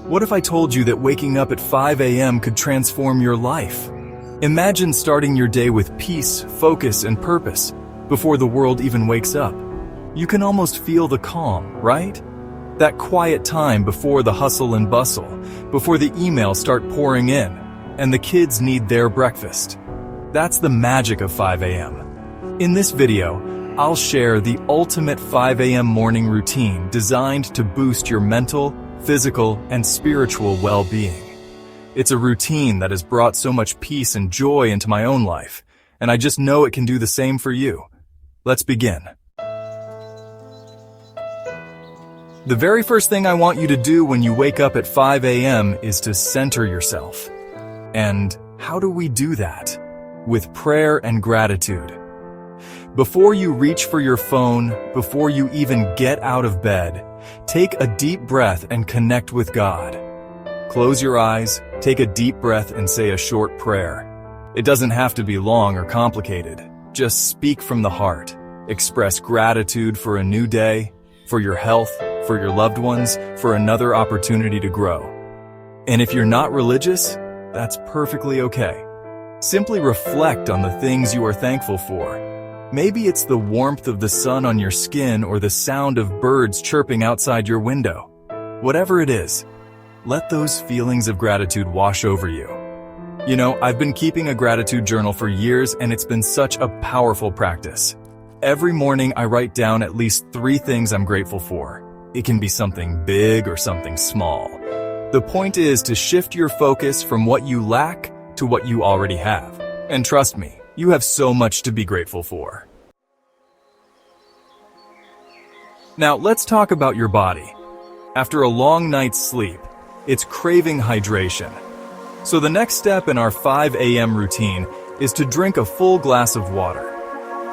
What if I told you that waking up at 5 a.m. could transform your life? Imagine starting your day with peace, focus, and purpose before the world even wakes up. You can almost feel the calm, right? That quiet time before the hustle and bustle, before the emails start pouring in, and the kids need their breakfast. That's the magic of 5 a.m. In this video, I'll share the ultimate 5 a.m. morning routine designed to boost your mental, physical, and spiritual well-being. It's a routine that has brought so much peace and joy into my own life, and I just know it can do the same for you. Let's begin. The very first thing I want you to do when you wake up at 5 a.m. is to center yourself. And how do we do that? With prayer and gratitude. Before you reach for your phone, before you even get out of bed, take a deep breath and connect with God. Close your eyes, take a deep breath, and say a short prayer. It doesn't have to be long or complicated. Just speak from the heart. Express gratitude for a new day, for your health, for your loved ones, for another opportunity to grow. And if you're not religious, that's perfectly okay. Simply reflect on the things you are thankful for. Maybe it's the warmth of the sun on your skin or the sound of birds chirping outside your window. Whatever it is, let those feelings of gratitude wash over you. You know, I've been keeping a gratitude journal for years, and it's been such a powerful practice. Every morning I write down at least 3 things I'm grateful for. It can be something big or something small. The point is to shift your focus from what you lack to what you already have. And trust me, you have so much to be grateful for. Now let's talk about your body. After a long night's sleep, it's craving hydration. So the next step in our 5 a.m. routine is to drink a full glass of water.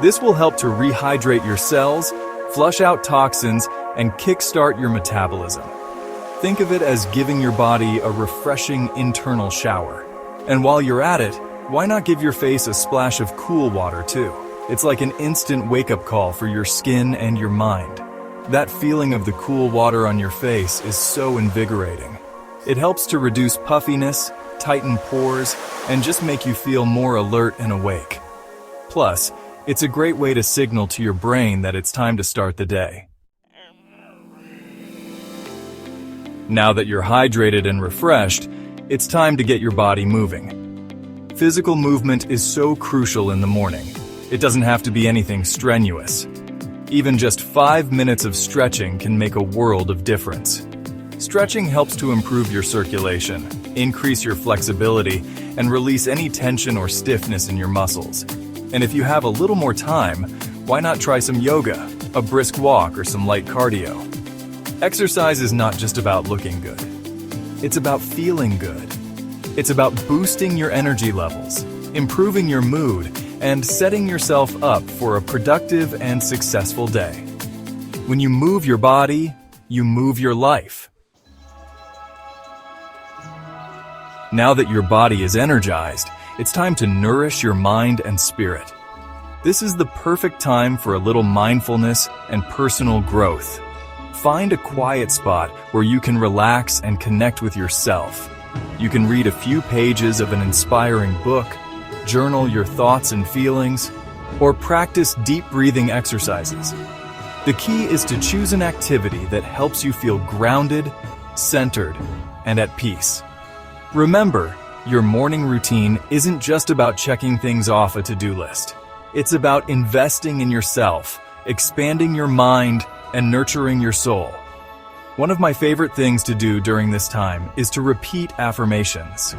This will help to rehydrate your cells, flush out toxins, and kickstart your metabolism. Think of it as giving your body a refreshing internal shower. And while you're at it, why not give your face a splash of cool water too? It's like an instant wake-up call for your skin and your mind. That feeling of the cool water on your face is so invigorating. It helps to reduce puffiness, tighten pores, and just make you feel more alert and awake. Plus, it's a great way to signal to your brain that it's time to start the day. Now that you're hydrated and refreshed, it's time to get your body moving. Physical movement is so crucial in the morning. It doesn't have to be anything strenuous. Even just 5 minutes of stretching can make a world of difference. Stretching helps to improve your circulation, increase your flexibility, and release any tension or stiffness in your muscles. And if you have a little more time, why not try some yoga, a brisk walk, or some light cardio? Exercise is not just about looking good. It's about feeling good. It's about boosting your energy levels, improving your mood, and setting yourself up for a productive and successful day. When you move your body, you move your life. Now that your body is energized, it's time to nourish your mind and spirit. This is the perfect time for a little mindfulness and personal growth. Find a quiet spot where you can relax and connect with yourself. You can read a few pages of an inspiring book, journal your thoughts and feelings, or practice deep breathing exercises. The key is to choose an activity that helps you feel grounded, centered, and at peace. Remember, your morning routine isn't just about checking things off a to-do list. It's about investing in yourself, expanding your mind, and nurturing your soul. One of my favorite things to do during this time is to repeat affirmations.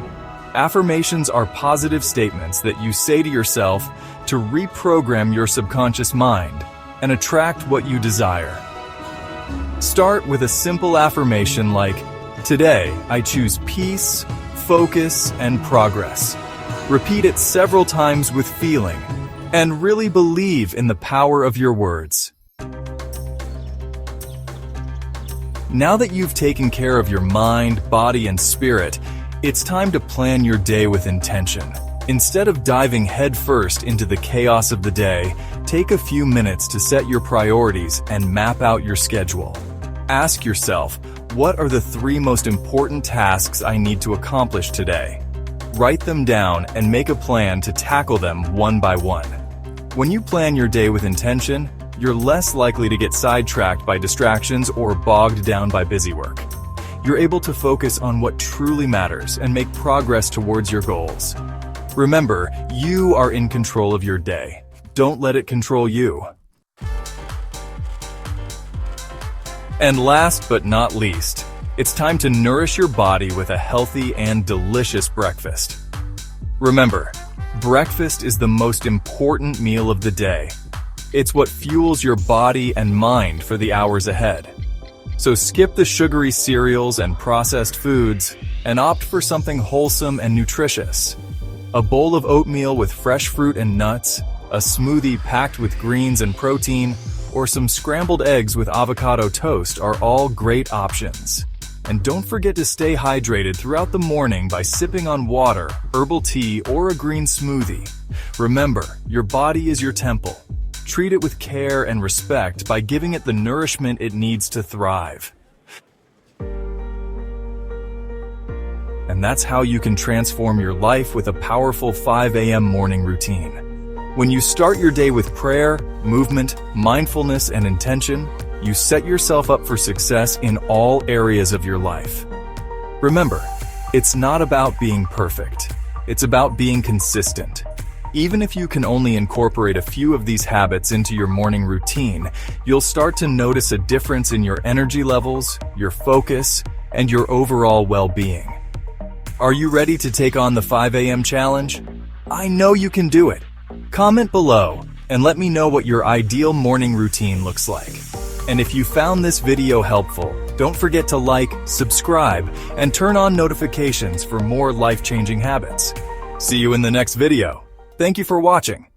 Affirmations are positive statements that you say to yourself to reprogram your subconscious mind and attract what you desire. Start with a simple affirmation like, "Today, I choose peace, focus, and progress." Repeat it several times with feeling, and really believe in the power of your words. Now that you've taken care of your mind, body, and spirit, it's time to plan your day with intention. Instead of diving headfirst into the chaos of the day, take a few minutes to set your priorities and map out your schedule. Ask yourself, What are the 3 most important tasks I need to accomplish today? Write them down and make a plan to tackle them one by one. When you plan your day with intention, you're less likely to get sidetracked by distractions or bogged down by busy work. You're able to focus on what truly matters and make progress towards your goals. Remember, you are in control of your day. Don't let it control you. And last but not least, it's time to nourish your body with a healthy and delicious breakfast. Remember, breakfast is the most important meal of the day. It's what fuels your body and mind for the hours ahead. So skip the sugary cereals and processed foods and opt for something wholesome and nutritious. A bowl of oatmeal with fresh fruit and nuts, a smoothie packed with greens and protein, or some scrambled eggs with avocado toast are all great options. And don't forget to stay hydrated throughout the morning by sipping on water, herbal tea, or a green smoothie. Remember, your body is your temple. Treat it with care and respect by giving it the nourishment it needs to thrive. And that's how you can transform your life with a powerful 5 a.m. morning routine. When you start your day with prayer, movement, mindfulness, and intention, you set yourself up for success in all areas of your life. Remember, it's not about being perfect. It's about being consistent. Even if you can only incorporate a few of these habits into your morning routine, you'll start to notice a difference in your energy levels, your focus, and your overall well-being. Are you ready to take on the 5 a.m. challenge? I know you can do it. Comment below and let me know what your ideal morning routine looks like. And if you found this video helpful, don't forget to like, subscribe, and turn on notifications for more life-changing habits. See you in the next video. Thank you for watching.